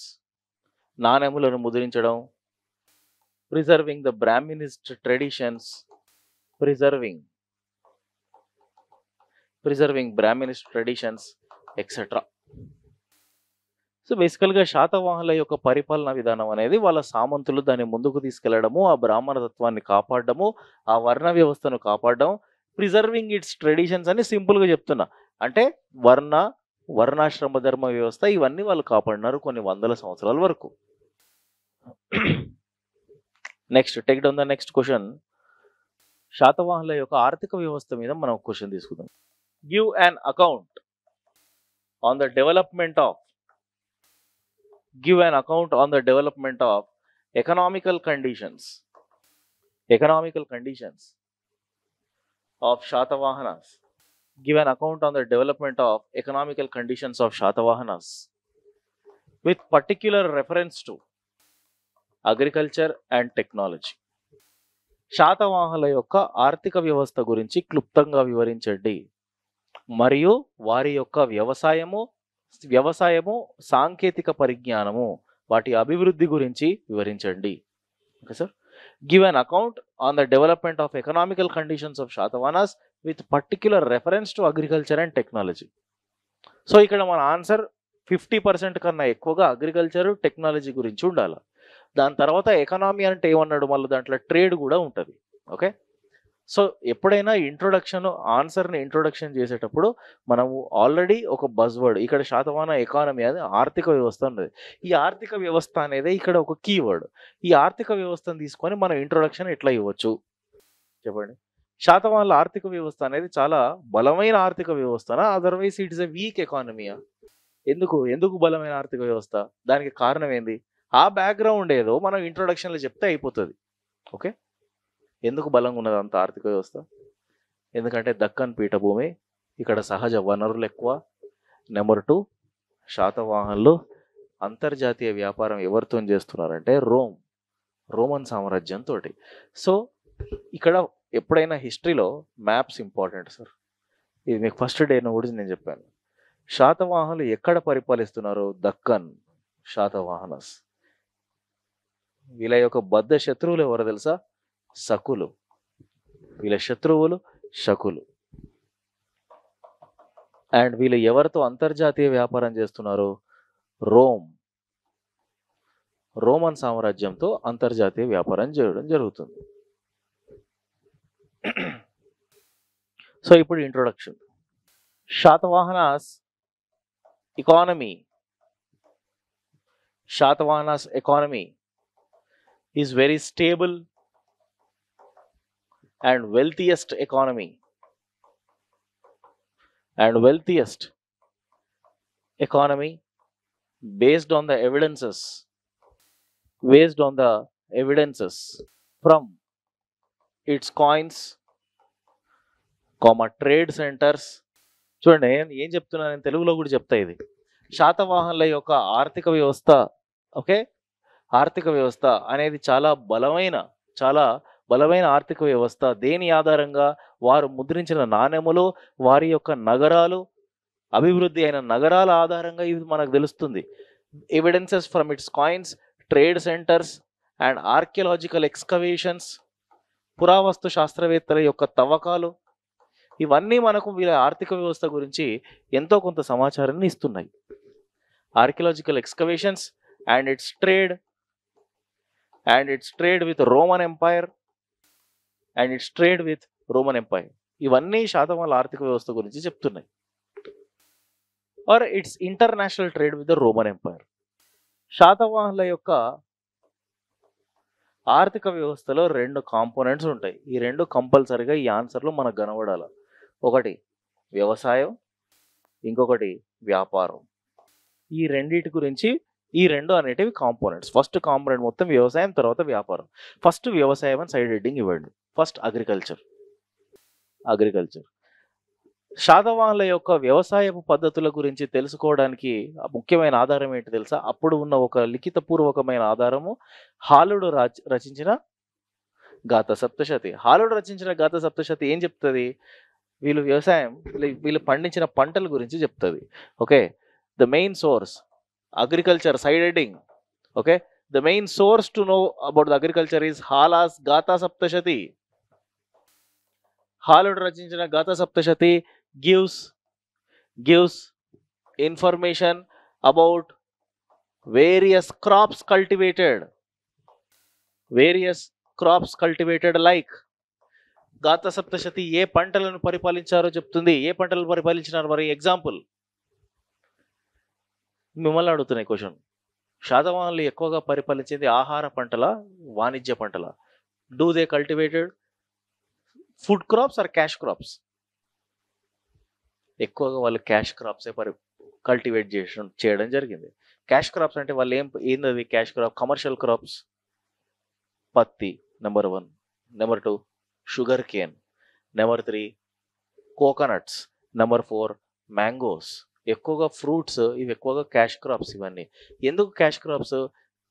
నాణెములను ముద్రించడం, preserving the Brahminist traditions, preserving Brahminist traditions etcetera. So బేసికల్గా శాతవాహనుల యొక్క పరిపాలనా విధానం అనేది వాళ్ళ సామంతులు దాన్ని ముందుకు తీసుకెళ్లడము, ఆ బ్రాహ్మణ తత్వాన్ని కాపాడడము, ఆ వర్ణ వ్యవస్థను కాపాడడం, ప్రిజర్వింగ్ ఇట్స్ ట్రెడిషన్స్ అని సింపుల్గా చెప్తున్నా. అంటే వర్ణాశ్రమ ధర్మ వ్యవస్థ ఇవన్నీ వాళ్ళు కాపాడినారు కొన్ని వందల సంవత్సరాల వరకు. Next take down the next question. శాతవాహనుల యొక్క ఆర్థిక వ్యవస్థ మీద మనం క్వశ్చన్ తీసుకుందాం. Give an account on the development of economical conditions of Satavahanas. Give an account on the development of economical conditions of Shatavahanas with particular reference to agriculture and technology. శాతవాహనుల యొక్క ఆర్థిక వ్యవస్థ గురించి క్లుప్తంగా వివరించండి మరియు వారి యొక్క వ్యవసాయము సాంకేతిక పరిజ్ఞానము వాటి అభివృద్ధి గురించి వివరించండి. Okay sir. Give an account on the development of economical conditions of Satavahanas with particular reference to agriculture and technology. So ఇక్కడ మన ఆన్సర్ 50% కన్నా ఎక్కువగా అగ్రికల్చర్ టెక్నాలజీ గురించి ఉండాలి. దాని తర్వాత ఎకనామీ అంటే ఏమన్నాడు, మళ్ళీ దాంట్లో ట్రేడ్ కూడా ఉంటుంది. ఓకే, సో ఎప్పుడైనా ఆన్సర్ని ఇంట్రొడక్షన్ చేసేటప్పుడు మనము ఆల్రెడీ ఒక బజ్వర్డ్, ఇక్కడ శాతవాహన ఎకానమీ అది ఆర్థిక వ్యవస్థ ఉన్నది. ఈ ఆర్థిక వ్యవస్థ అనేది ఇక్కడ ఒక కీవర్డ్. ఈ ఆర్థిక వ్యవస్థను తీసుకొని మనం ఇంట్రొడక్షన్ ఎట్లా ఇవ్వచ్చు చెప్పండి. శాతవాహనుల ఆర్థిక వ్యవస్థ అనేది చాలా బలమైన ఆర్థిక వ్యవస్థనా, otherwise it is a weak ఎకానమీయా? ఎందుకు బలమైన ఆర్థిక వ్యవస్థ? దానికి కారణం ఏంది? ఆ బ్యాక్గ్రౌండ్ ఏదో మనం ఇంట్రొడక్షన్లో చెప్తే అయిపోతుంది. ఓకే, ఎందుకు బలంగా ఉన్నది అంత ఆర్థిక వ్యవస్థ? ఎందుకంటే దక్కన్ పీఠభూమి, ఇక్కడ సహజ వనరులు ఎక్కువ. నెంబర్ 2, శాతవాహనులు అంతర్జాతీయ వ్యాపారం ఎవరితో చేస్తున్నారంటే రోమన్ సామ్రాజ్యంతో. సో ఇక్కడ ఎప్పుడైనా హిస్టరీలో మ్యాప్స్ ఇంపార్టెంట్ సార్. ఇది మీకు ఫస్ట్ డే కూడా నేను చెప్పాను. శాతవాహనులు ఎక్కడ పరిపాలిస్తున్నారు? దక్కన్ శాతవాహనస్. వీళ్ళ యొక్క బద్ధ శత్రువులు ఎవరో తెలుసా? శకులు. వీళ్ళ శత్రువులు శకులు. అండ్ వీళ్ళు ఎవరితో అంతర్జాతీయ వ్యాపారం చేస్తున్నారు? రోమన్ సామ్రాజ్యంతో అంతర్జాతీయ వ్యాపారం చేయడం జరుగుతుంది. సో ఇప్పుడు introduction. Satavahanas economy is very stable and wealthiest economy based on the evidences from its coins, trade centers. చూడండి ఏం చెప్తున్నాను నేను తెలుగులో కూడా చెప్తా. ఇది శాతవాహనుల యొక్క ఆర్థిక వ్యవస్థ. ఓకే, ఆర్థిక వ్యవస్థ అనేది చాలా బలమైన ఆర్థిక వ్యవస్థ. దేని ఆధారంగా? వారు ముద్రించిన నాణెములు, వారి యొక్క నగరాలు, అభివృద్ధి అయిన నగరాల ఆధారంగా ఇది మనకు తెలుస్తుంది. Evidences from it's coins, trade centres and archaeological excavations, పురావస్తు శాస్త్రవేత్తల యొక్క తవ్వకాలు, ఇవన్నీ మనకు వీళ్ళ ఆర్థిక వ్యవస్థ గురించి ఎంతో కొంత సమాచారాన్ని ఇస్తున్నాయి. Archaeological excavations and its trade with Roman empire ఇవన్నీ శాతవాహనుల ఆర్థిక వ్యవస్థ గురించి చెప్తున్నాయి. Or its international trade with the Roman empire. శాతవాహనుల యొక్క ఆర్థిక వ్యవస్థలో 2 కాంపోనెంట్స్ ఉంటాయి. ఈ 2 కంపల్సరిగా ఈ ఆన్సర్లో మనకు కనబడాలి. ఒకటి వ్యవసాయం, ఇంకొకటి వ్యాపారం. ఈ రెండింటి గురించి ఈ 2 అనేటివి కాంపోనెంట్స్. ఫస్ట్ కాంపోనెంట్ మొత్తం వ్యవసాయం, తర్వాత వ్యాపారం. ఫస్ట్ వ్యవసాయం అని సైడ్ హెడ్డింగ్ ఇవ్వండి. First agriculture. శాతవాహనుల యొక్క వ్యవసాయపు పద్ధతుల గురించి తెలుసుకోవడానికి ముఖ్యమైన ఆధారం ఏంటి తెలుసా? అప్పుడు ఉన్న ఒక లిఖితపూర్వకమైన ఆధారము హాలుడు రచించిన గాథ సప్తశతి. హాలుడు రచించిన గాథ సప్తశతి ఏం చెప్తుంది? వీళ్ళు పండించిన పంటల గురించి చెప్తుంది. Okay, the main source agriculture, side heading. Okay, the main source to know about the agriculture is Hala's Gatha Saptashati. హాలుడు రచించిన Gatha Saptashati gives information about various crops cultivated like. Gatha Saptashati ఏ పంటలను పరిపాలించారో చెప్తుంది. ఏ పంటలను పరిపాలించినారు మరి? ఎగ్జాంపుల్ మిమ్మల్ని అడుగుతున్నాయి క్వశ్చన్. శాతవాహనులు ఎక్కువగా పరిపాలించేది ఆహార పంటల, వాణిజ్య పంటల? Do they cultivated food crops or cash crops? ఎక్కువగా వాళ్ళు క్యాష్ క్రాప్సే కల్టివేట్ చేయడం జరిగింది. క్యాష్ క్రాప్స్ అంటే వాళ్ళు ఏంది క్యాష్ క్రాప్? కమర్షియల్ క్రాప్స్, పత్తి number 1, number 2 sugar cane, number 3 coconuts, number 4 mangoes. ఎక్కువగా ఫ్రూట్స్, ఇవి ఎక్కువగా క్యాష్ క్రాప్స్. ఇవన్నీ ఎందుకు క్యాష్ క్రాప్స్?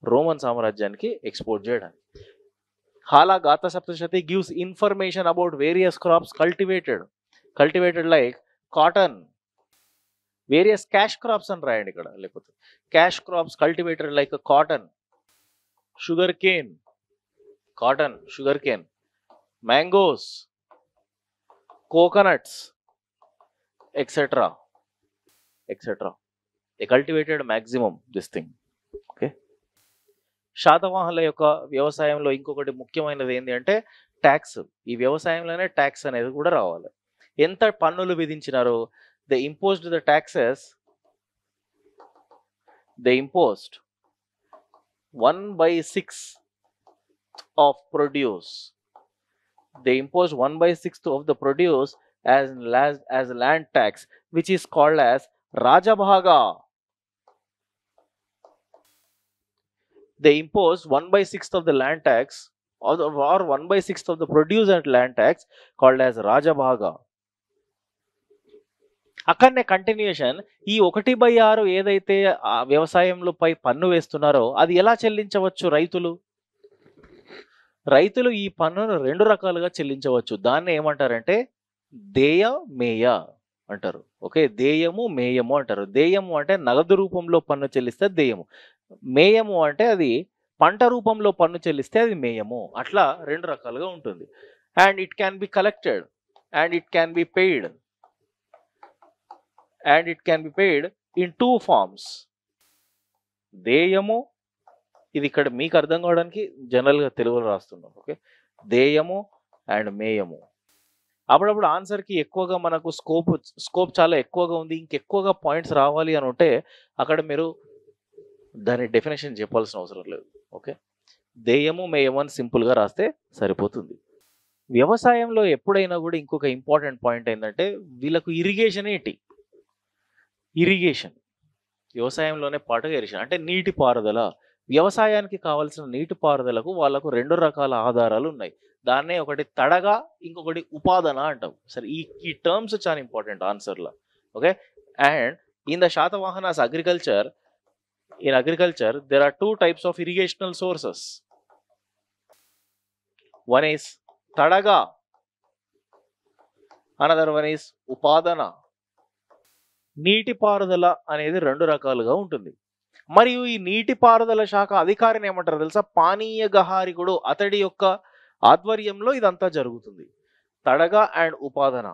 రోమన్ సామ్రాజ్యానికి ఎక్స్పోర్ట్ చేయడానికి. Hala Gatha Saptashati gives information about various crops cultivated like cotton. Various cash crops అని రాయండి ఇక్కడ, లేకపోతే cash crops cultivated like cotton, sugar cane, cotton, sugar cane, mangoes, coconuts, etcetera etcetera. ఏ cultivated maximum this thing. Okay. శాతవాహనుల యొక్క వ్యవసాయంలో ఇంకొకటి ముఖ్యమైనది ఏంటి అంటే ట్యాక్స్. ఈ వ్యవసాయంలోనే ట్యాక్స్ అనేది కూడా రావాలి. ఎంత పన్నులు విధించినారు? They imposed the taxes, they imposed 1/6 of produce. They imposed 1/6 of the produce as land tax, which is called as Rajabhaga. They imposed 1/6 of the land tax or 1/6 of the produce and land tax called as Rajabhaga. అక్కడనే continuation. ఈ 1/6 ఏదైతే వ్యవసాయంలో పై పన్ను వేస్తున్నారో అది ఎలా చెల్లించవచ్చు రైతులు? రైతులు ఈ పన్నును 2 రకాలుగా చెల్లించవచ్చు. దాన్ని ఏమంటారంటే దేయ మేయ అంటారు. ఓకే. దేయము మేయము అంటారు. దేయము అంటే నగదు రూపంలో పన్ను చెల్లిస్తే దేయము, మేయము అంటే అది పంట రూపంలో పన్ను చెల్లిస్తే అది మేయము. అట్లా 2 రకాలుగా ఉంటుంది. And it can be collected and it can be paid and it can be paid in 2 forms. దేయము, ఇది ఇక్కడ మీకు అర్థం కావడానికి జనరల్గా తెలుగులో రాస్తున్నాం. ఓకే. దేయము అండ్ మేయము. అప్పుడప్పుడు ఆన్సర్కి ఎక్కువగా మనకు స్కోప్ చాలా ఎక్కువగా ఉంది, ఇంకెక్కువగా పాయింట్స్ రావాలి అని ఉంటే అక్కడ మీరు దాని డెఫినేషన్ చెప్పాల్సిన అవసరం లేదు. ఓకే. దేయము మేయము అని సింపుల్గా రాస్తే సరిపోతుంది. వ్యవసాయంలో ఎప్పుడైనా కూడా ఇంకొక ఇంపార్టెంట్ పాయింట్ ఏంటంటే వీళ్ళకు ఇరిగేషన్ ఏంటి? ఇరిగేషన్ వ్యవసాయంలోనే పాటుగా ఇరిగేషన్ అంటే నీటిపారుదల. వ్యవసాయానికి కావాల్సిన నీటిపారుదలకు వాళ్ళకు 2 రకాల ఆధారాలు ఉన్నాయి. దాన్నే ఒకటి తడగా, ఇంకొకటి ఉపాదన అంటాం. సరే, ఈ టర్మ్స్ చాలా ఇంపార్టెంట్ ఆన్సర్లో. Okay. And in the Satavahanas agriculture, in agriculture there are 2 types of irrigational sources. One is tadaga, another one is upadana. నీటిపారుదల అనేది 2 రకాలుగా ఉంటుంది. మరియు ఈ నీటిపారుదల శాఖ అధికారిని ఏమంటారు తెలుసా? పానీయ గహారికుడు. అతడి యొక్క ఆధ్వర్యంలో ఇదంతా జరుగుతుంది. తడగా అండ్ ఉపాదన.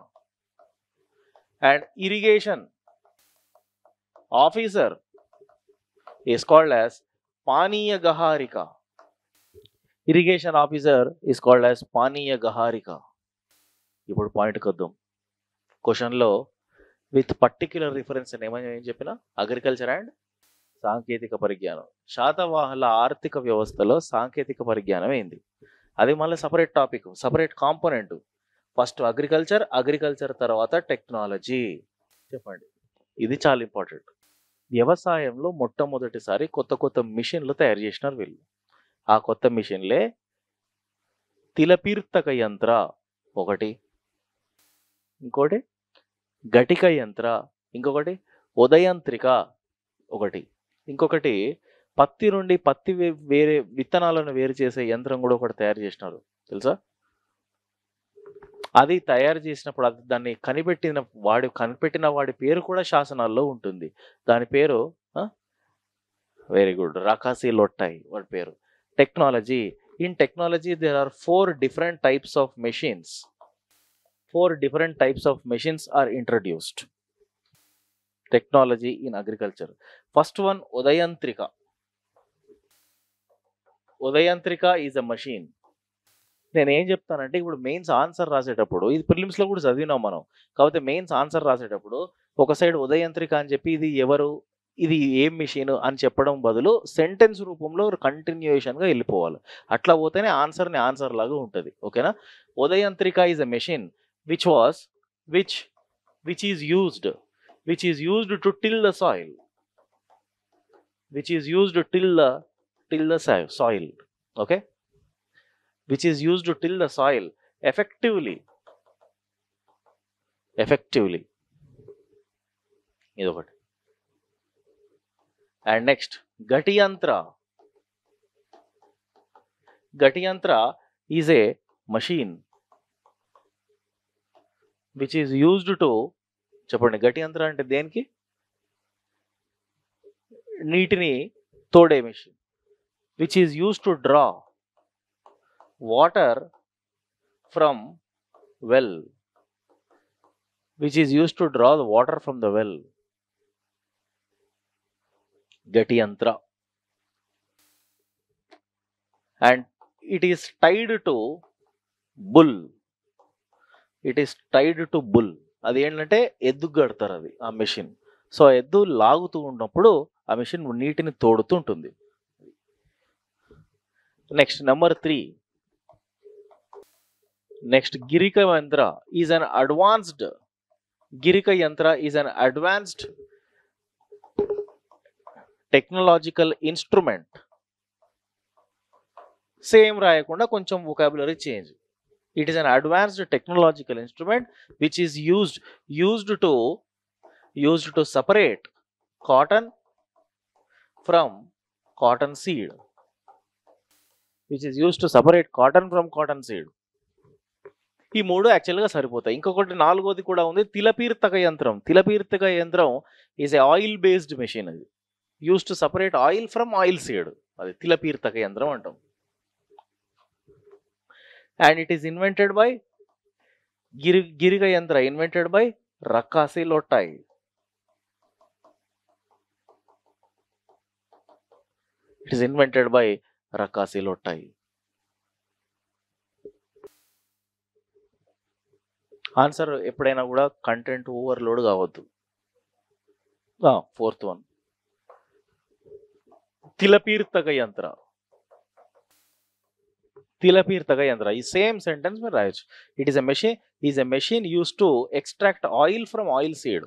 And irrigation officer is called as Paniya Gaharika. Irrigation officer is called as Paniya Gaharika. ఇప్పుడు పాయింట్కి వద్దాం. క్వశ్చన్లో విత్ పర్టిక్యులర్ రిఫరెన్స్ ఏమని చెప్పిన అగ్రికల్చర్ అండ్ సాంకేతిక పరిజ్ఞానం. శాతవాహనుల ఆర్థిక వ్యవస్థలో సాంకేతిక పరిజ్ఞానం ఏంది? అది మళ్ళీ separate topic, separate component. First agriculture తర్వాత టెక్నాలజీ. చెప్పండి, ఇది చాలా ఇంపార్టెంట్. వ్యవసాయంలో మొట్టమొదటిసారి కొత్త మిషన్లు తయారు చేసినారు వీళ్ళు. ఆ కొత్త మిషన్లే తిలపీర్తక యంత్ర ఒకటి, ఇంకోటి ఘటిక యంత్ర, ఇంకొకటి ఉదయంత్రిక ఒకటి, ఇంకొకటి పత్తి నుండి వేరే విత్తనాలను వేరు చేసే యంత్రం కూడా ఒకటి తయారు చేసినారు తెలుసా? అది తయారు చేసినప్పుడు దాన్ని కనిపెట్టిన వాడి పేరు కూడా శాసనాల్లో ఉంటుంది. దాని పేరు వెరీ గుడ్, రాకాసి లొట్టాయి వాడి పేరు. Technology. In technology there are 4 different types of machines. 4 different types of machines are introduced. Technology in agriculture. First one, Udayantrika. Udayantrika is a machine. నేను ఏం చెప్తానంటే ఇప్పుడు మెయిన్స్ ఆన్సర్ రాసేటప్పుడు, ఇది ప్రిలిమ్స్లో కూడా చదివినాం మనం, కాకపోతే మెయిన్స్ ఆన్సర్ రాసేటప్పుడు ఒక సైడ్ ఉదయంత్రిక అని చెప్పి ఇది ఎవరు, ఇది ఏం మెషిన్ అని చెప్పడం బదులు సెంటెన్స్ రూపంలో కంటిన్యూషన్గా వెళ్ళిపోవాలి. అట్లా పోతేనే ఆన్సర్ లాగా ఉంటుంది. ఓకేనా? ఉదయంత్రిక is a machine which is used to till the soil. Which is used to till the soil. Okay? Which is used to till the soil effectively. ఇదొకటి. And next, Ghatiyantra. Ghatiyantra is a machine which is used to, చెప్పండి, ఘటియంత్ర అంటే దేనికి? నీటిని తోడే machine. which is used to draw water from well, which is used to draw the water from the well. Gati yantra. And it is tied to bull. It is tied to bull. అది ఏంటంటే ఎద్దుకు కడతారు అది ఆ machine. So ఆ ఎద్దు లాగుతూ ఉన్నప్పుడు ఆ మెషిన్ నీటిని తోడుతూ ఉంటుంది. Next number 3. నెక్స్ట్ గిరిక యంత్ర ఈజ్ అన్ అడ్వాన్స్డ్. గిరిక యంత్ర is an advanced technological instrument. Same రాయకుండా కొంచెం vocabulary change. It is an advanced technological instrument which is used to separate cotton from cotton seed. Which is used to separate cotton from cotton seed. ఈ మూడు యాక్చువల్గా సరిపోతాయి. ఇంకొకటి 4వది కూడా ఉంది, తిలపీర్తక యంత్రం. తిలపీర్తక యంత్రం is a oil based machine. అది use to separate oil from oil seed. అది తిలపీర్తక యంత్రం అంటాం. And it is invented by Girika Yantra, invented by Rakasi Lottai. It is invented by Rakasi Lottai. Answer ఎప్పుడైనా కూడా కంటెంట్ ఓవర్లోడ్ కావద్దు. 4th one. తిలపీర్తక యంత్ర. తిలపీర్తక యంత్ర. ఈ సేమ్ సెంటెన్స్ మీరు రాయొచ్చు. It is a machine use to extract oil from oil seed.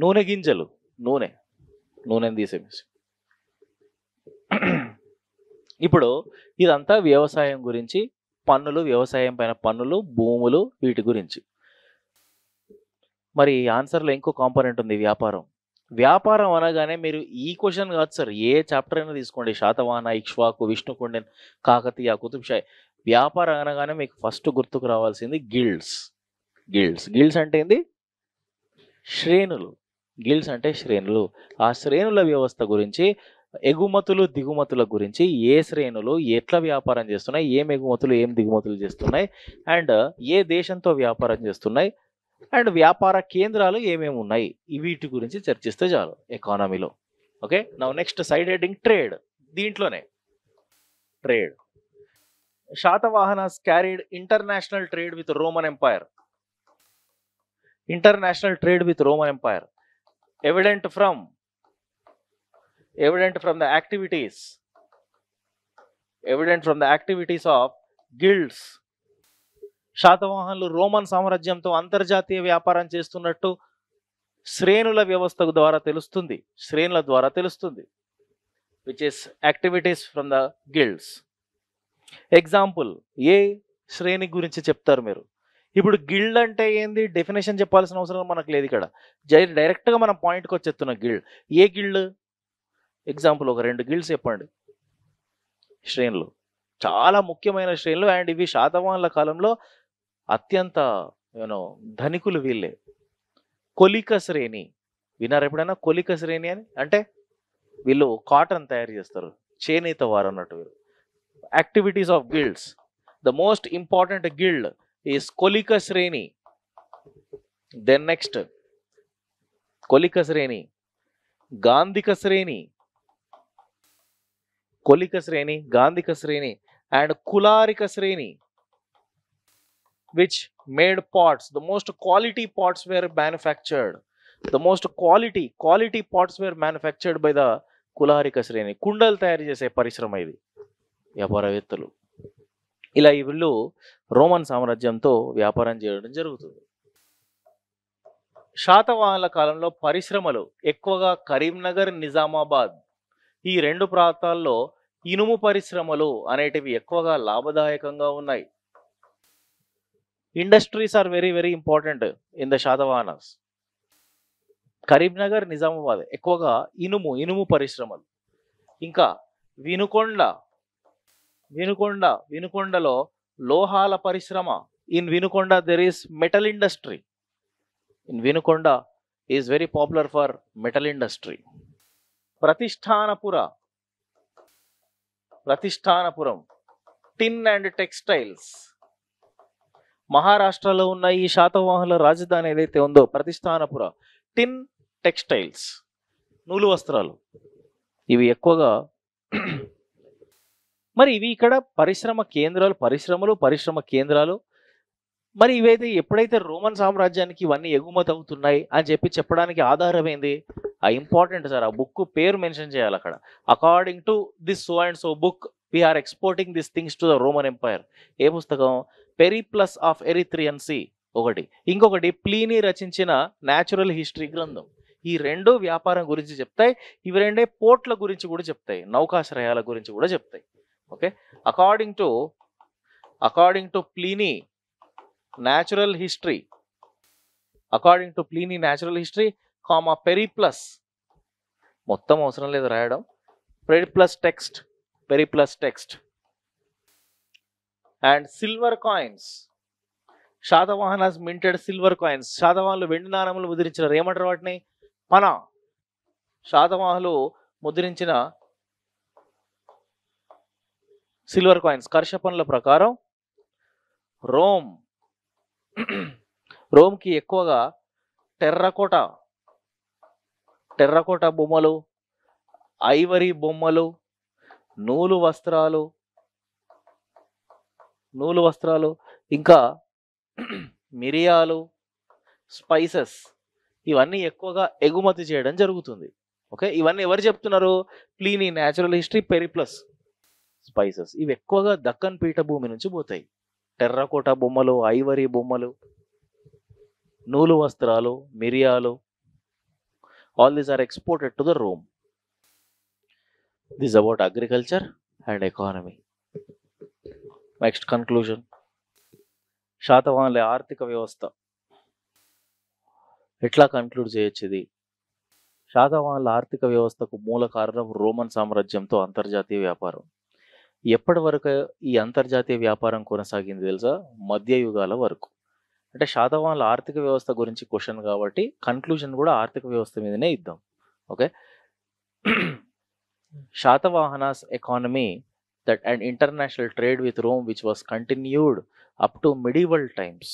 నూనె గింజలు, నూనెని తీసే మెషిన్. ఇప్పుడు ఇదంతా వ్యవసాయం గురించి, పన్నులు, వ్యవసాయం పైన పన్నులు, భూములు, వీటి గురించి. మరి ఆన్సర్లో ఇంకో కాంపోనెంట్ ఉంది, వ్యాపారం. వ్యాపారం అనగానే మీరు ఈ క్వశ్చన్ కాదు సార్, ఏ చాప్టర్ అయినా తీసుకోండి, శాతవాహన, ఇక్ష్వాకు, విష్ణుకుండెన్, కాకతీయ, కుతుబ్షాహి. వ్యాపారం అనగానే మీకు ఫస్ట్ గుర్తుకు రావాల్సింది గిల్డ్స్. గిల్డ్స్ అంటే ఏంది? శ్రేణులు. గిల్డ్స్ అంటే శ్రేణులు. ఆ శ్రేణుల వ్యవస్థ గురించి, ఎగుమతులు దిగుమతుల గురించి, ఏ శ్రేణులు ఎట్లా వ్యాపారం చేస్తున్నాయి, ఏం ఎగుమతులు ఏం దిగుమతులు చేస్తున్నాయి, అండ్ ఏ దేశంతో వ్యాపారం చేస్తున్నాయి, అండ్ వ్యాపార కేంద్రాలు ఏమేమి ఉన్నాయి, వీటి గురించి చర్చిస్తే చాలు ఎకానమీలో. Okay, now next side heading trade. దీంట్లోనే trade. Satavahanas carried international trade with Roman empire. International trade with Roman empire evident from the activities of guilds. శాతవాహనులు రోమన్ సామ్రాజ్యంతో అంతర్జాతీయ వ్యాపారం చేస్తున్నట్టు శ్రేణుల వ్యవస్థ ద్వారా తెలుస్తుంది. Which is activities from the guilds. Example, ఏ శ్రేణి గురించి చెప్తారు మీరు? ఇప్పుడు గిల్డ్ అంటే ఏంది డెఫినేషన్ చెప్పాల్సిన అవసరం మనకు లేదు ఇక్కడ. డైరెక్ట్గా మనం పాయింట్కి వచ్చేస్తున్న గిల్డ్. ఏ గిల్డ్? ఎగ్జాంపుల్ ఒక 2 గిల్డ్స్ చెప్పండి. శ్రేణులు చాలా ముఖ్యమైన శ్రేణులు, అండ్ ఇవి శాతవాహనుల కాలంలో అత్యంత ధనికులు వీళ్ళే. కొలిక శ్రేణి విన్నారు ఎప్పుడైనా? కొలిక శ్రేణి అని అంటే వీళ్ళు కాటన్ తయారు చేస్తారు, చేనేత వారు అన్నట్టు వీరు. Activities of guilds. The most important guild is కొలిక శ్రేణి. దెన్ నెక్స్ట్ కొలిక శ్రేణి, గాంధిక శ్రేణి, కొలిక శ్రేణి, గాంధిక శ్రేణి, అండ్ కులారిక శ్రేణి, which made pots. The most quality pots were manufactured. The most quality pots were manufactured by the కులారిక శ్రేణి. కుండలు తయారు చేసే పరిశ్రమ ఇది, వ్యాపారవేత్తలు. ఇలా వీళ్ళు రోమన్ సామ్రాజ్యంతో వ్యాపారం చేయడం జరుగుతుంది. శాతవాహనుల కాలంలో పరిశ్రమలు ఎక్కువగా కరీంనగర్, నిజామాబాద్ ఈ 2 ప్రాంతాల్లో ఇనుము పరిశ్రమలు అనేటివి ఎక్కువగా లాభదాయకంగా ఉన్నాయి. Industries are very very important in the Satavahanas. Karimnagar, Nizamabad ఎక్కువగా ఇనుము పరిశ్రమలు. ఇంకా వినుకొండలో లోహాల పరిశ్రమ. In Vinukonda there is metal industry. In Vinukonda is very popular for metal industry. Pratishthanapuram tin and textiles. మహారాష్ట్రలో ఉన్న ఈ శాతవాహనుల రాజధాని ఏదైతే ఉందో ప్రతిష్టానపుర, టిన్ టెక్స్టైల్స్, నూలు వస్త్రాలు. ఇవి ఎక్కువగా మరి ఇవి ఇక్కడ పరిశ్రమ కేంద్రాలు. మరి ఇవైతే ఎప్పుడైతే రోమన్ సామ్రాజ్యానికి ఇవన్నీ ఎగుమతి అవుతున్నాయి అని చెప్పడానికి ఆధారం ఏంది? ఆ ఇంపార్టెంట్ సార్, ఆ బుక్ పేరు మెన్షన్ చేయాలి అక్కడ. According to this so and so book we're exporting this things to the Roman empire. ఏ పుస్తకం? పెరిప్లస్ ఆఫ్ ఎరిథ్రియన్ సీ ఒకటి, ఇంకొకటి ప్లీనీ రచించిన న్యాచురల్ హిస్టరీ గ్రంథం. ఈ రెండు వ్యాపారం గురించి చెప్తాయి. ఇవి రెండే పోర్ట్ల గురించి కూడా చెప్తాయి, నౌకాశ్రయాల గురించి కూడా చెప్తాయి. Okay, according to Pliny natural history, comma Periplus, మొత్తం అవసరం లేదు రాయడం, Periplus text and silver coins. Satavahanas minted silver coins. శాతవాహనులు వెండి నాణములు ముద్రించినారు. ఏమంటారు వాటిని? పనా. శాతవాహనులు ముద్రించిన సిల్వర్ కాయిన్స్. కర్షపనుల ప్రకారం రోమ్కి ఎక్కువగా టెర్రకోట బొమ్మలు, ఐవరీ బొమ్మలు, నూలు వస్త్రాలు, ఇంకా మిరియాలు, స్పైసెస్, ఇవన్నీ ఎక్కువగా ఎగుమతి చేయడం జరుగుతుంది. ఓకే, ఇవన్నీ ఎవరు చెప్తున్నారు? Pliny natural history, Periplus. Spices ఇవి ఎక్కువగా దక్కన్ పీఠభూమి నుంచి పోతాయి. టెర్రకోట బొమ్మలు, ఐవరీ బొమ్మలు, నూలు వస్త్రాలు, మిరియాలు, all these are exported to the Rome. This is about agriculture and economy. Next conclusion. శాతవాహనుల ఆర్థిక వ్యవస్థ ఎట్లా కన్క్లూడ్ చేయొచ్చు? ఇది శాతవాహనుల ఆర్థిక వ్యవస్థకు మూల కారణం రోమన్ సామ్రాజ్యంతో అంతర్జాతీయ వ్యాపారం. ఎప్పటి వరకు ఈ అంతర్జాతీయ వ్యాపారం కొనసాగింది తెలుసా? మధ్యయుగాల వరకు. అంటే శాతవాహనుల ఆర్థిక వ్యవస్థ గురించి క్వశ్చన్ కాబట్టి కన్క్లూజన్ కూడా ఆర్థిక వ్యవస్థ మీదనే ఇద్దాం. Okay, Satavahanas economy that and international trade with Rome which was continued up to medieval times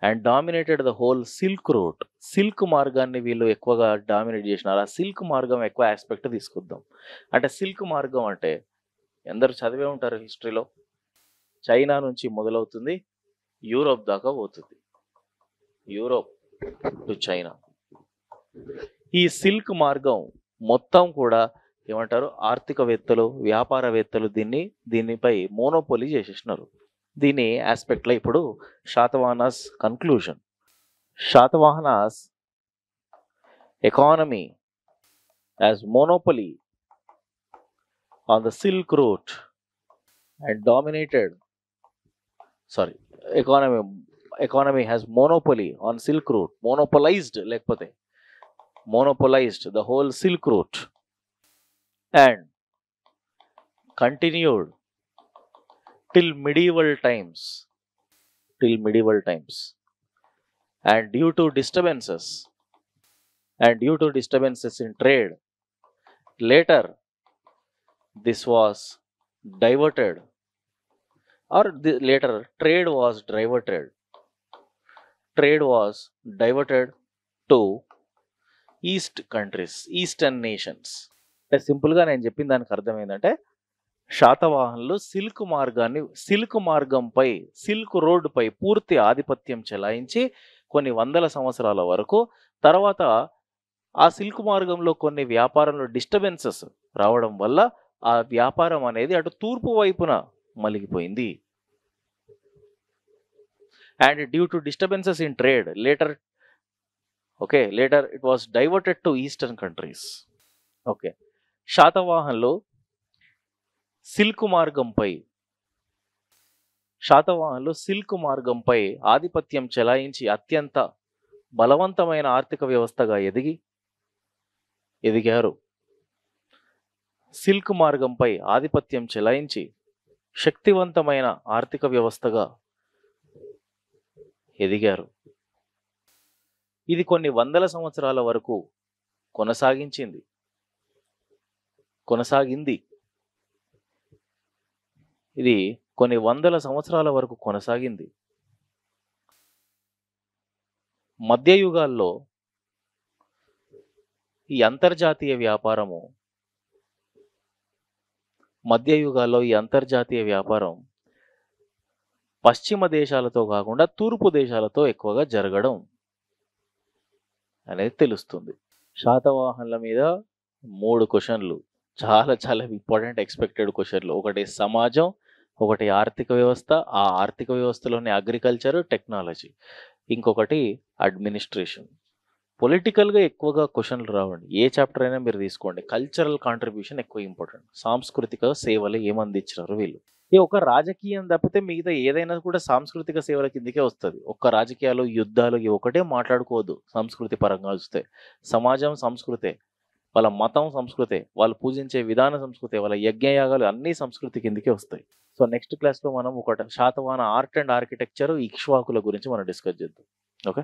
and dominated the whole Silk Route. Silk మార్గాన్ని వీళ్ళు ఎక్కువగా డామినేట్ చేసినారు. ఆ సిల్క్ మార్గం ఎక్కువ ఆస్పెక్ట్ తీసుకుందాం. అంటే సిల్క్ మార్గం అంటే అందరూ చదివే ఉంటారు హిస్టరీలో. చైనా నుంచి మొదలవుతుంది, యూరోప్ దాకా పోతుంది, యూరోప్ టు చైనా. ఈ సిల్క్ మార్గం మొత్తం కూడా ఏమంటారు? ఆర్థికవేత్తలు, వ్యాపారవేత్తలు దీనిపై మోనోపోలీ చేసేసినారు. దీని ఆస్పెక్ట్లో ఇప్పుడు Satavahanas conclusion. Satavahanas economy as monopoly on the Silk Route and economy has monopoly on Silk Route, monopolized the whole Silk Route and continued till medieval times and due to disturbances in trade later this was diverted, or later trade was diverted to eastern nations. అంటే సింపుల్గా నేను చెప్పిన దానికి అర్థం ఏంటంటే శాతవాహనులు silk మార్గంపై, silk రోడ్డుపై పూర్తి ఆధిపత్యం చెలాయించి కొన్ని వందల సంవత్సరాల వరకు, తర్వాత ఆ సిల్క్ మార్గంలో కొన్ని వ్యాపారంలో డిస్టర్బెన్సెస్ రావడం వల్ల ఆ వ్యాపారం అనేది అటు తూర్పు వైపున మలిగిపోయింది. And due to disturbances in trade later it was diverted to eastern countries. Okay, శాతవాహనులు సిల్క్ మార్గంపై ఆధిపత్యం చెలాయించి అత్యంత బలవంతమైన ఆర్థిక వ్యవస్థగా ఎదిగారు. సిల్క్ మార్గంపై ఆధిపత్యం చెలాయించి శక్తివంతమైన ఆర్థిక వ్యవస్థగా ఎదిగారు. ఇది కొన్ని వందల సంవత్సరాల వరకు కొనసాగింది. ఇది కొన్ని వందల సంవత్సరాల వరకు కొనసాగింది. మధ్యయుగాల్లో ఈ అంతర్జాతీయ వ్యాపారము పశ్చిమ దేశాలతో కాకుండా తూర్పు దేశాలతో ఎక్కువగా జరగడం అనేది తెలుస్తుంది. శాతవాహనుల మీద 3 క్వెషన్లు చాలా చాలా ఇంపార్టెంట్ ఎక్స్‌పెక్టెడ్ క్వెషన్లు. ఒకటి సమాజం, ఒకటి ఆర్థిక వ్యవస్థ, ఆ ఆర్థిక వ్యవస్థలోని అగ్రికల్చర్, టెక్నాలజీ. ఇంకొకటి అడ్మినిస్ట్రేషన్. పొలిటికల్‌గా ఎక్కువగా క్వెషన్లు రావండి. ఏ చాప్టర్ అయినా మీరు తీసుకోండి. కల్చరల్ కాంట్రిబ్యూషన్ ఎక్కువ ఇంపార్టెంట్. సాంస్కృతిక సేవలు ఏమందించినారు వీళ్ళు. ఈ ఒక రాజకీయం తప్పితే మిగతా ఏదైనా కూడా సాంస్కృతిక సేవల కిందకే వస్తది. ఒక్క రాజకీయాలు, యుద్ధాలు ఇవి ఒకటే మాట్లాడుకోవద్దు సంస్కృతి పరంగా చూస్తే. సమాజం సంస్కృతే. వాళ్ళ మతం సంస్కృతే. వాళ్ళు పూజించే విధాన సంస్కృతే. వాళ్ళ యజ్ఞయాగాలు అన్నీ సంస్కృతి కిందకే వస్తాయి. సో నెక్స్ట్ క్లాస్‌లో మనం శాతవాహన ఆర్ట్ అండ్ ఆర్కిటెక్చర్, ఇక్ష్వాకుల గురించి మనం డిస్కస్ చేద్దాం. ఓకే.